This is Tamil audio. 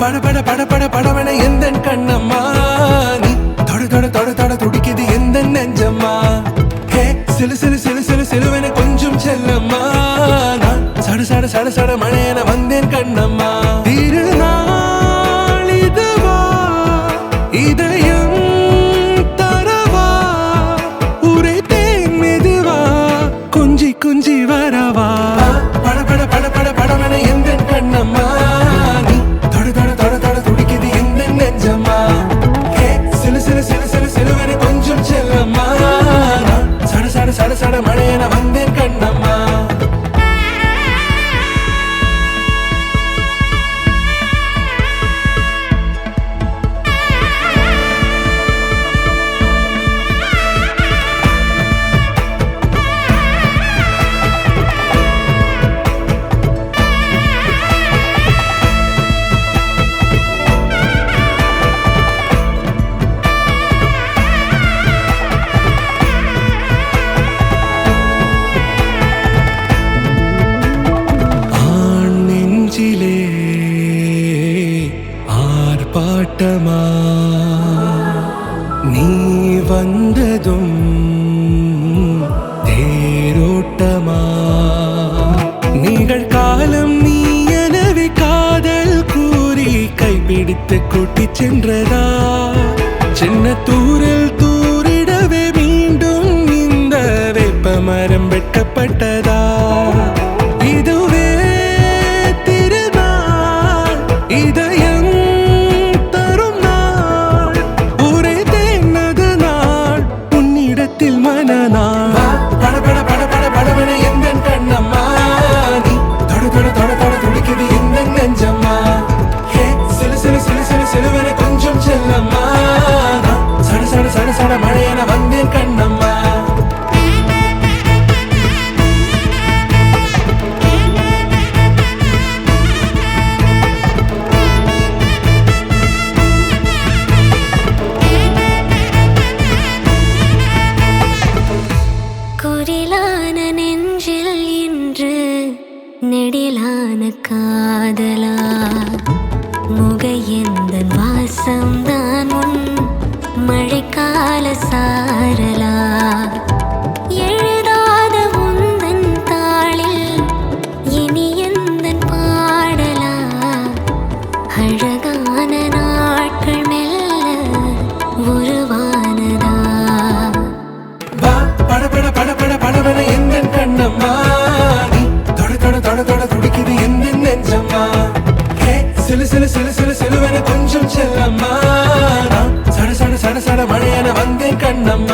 பட பட பட பட படவன எந்த கண்ணம்மா நீ தொட தொட தொட தொட துடிக்குது எந்த நெஞ்சம்மா ஹே சிலு சிலு சிலு சிலு சிலுவன கொஞ்சம் செல்லம்மா நான் சட சட சட சட மழையன வந்தேன் கண்ணம்மா திருநாள் இதுவா இதயம் தரவா உரைத்தேன் மெதுவா கொஞ்சி கொஞ்சி வரவா பட பட பட பட படவன எந்த கண்ணம்மா நீ தொட தொட தொட தொட துடிக்குது எந்த நெஞ்சம்மா ஹே சிலு சிலு சிலு சிலு சிலுவன கொஞ்சம் செல்லம்மா நான் சட சட சட சட மழையன வந்தேன் கண்ணம்மா ஆர்ப்பாட்டமா நீ வந்ததும் தேரோட்டமா நிகழ்காலம் நீ எனவே காதல் கூறி கைப்பிடித்து கூட்டிச் சென்றதா சின்ன தூரில் தூரிடவே மீண்டும் இந்த வேப்ப மரம் வெட்டப்பட்டதா இதுவே திருநாள் இதயம் தரும் நாள் உரைத்தேனது நாள் உன்னிடத்தில் மனநாள் பட பட பட பட படவன எந்த கண்ணம்மா நீ தொட தொட தொட தொட துடிக்குது எந்த நெஞ்சம்மா ஹே சிலு சிலு சிலு சிலு சிலுவன கொஞ்சம் செல்லம்மா நான் சட சட சட சட மழையன வந்தேன் கண்ணம்மா குரிலான நெஞ்சில் இன்று நெடிலான காதலா முகையெந்தன் வாசம்தான் உன் மழைக்கால சாரலா எழுதாத உந்தன் தாளில் இனி எந்தன் பாடலா அழகான நாட்கள் மெல்ல உருவானதா பட பட பட பட படவன எந்த கண்ணம்மா நீ தொட தொட தொட தொட துடிக்குது எந்த நெஞ்சம்மா ஹே சிலு சிலு சிலு சிலு சிலுவன கொஞ்சம் செல்லம்மா நான் சட சட சட சட மழையன வந்தேன் கண்ணம்மா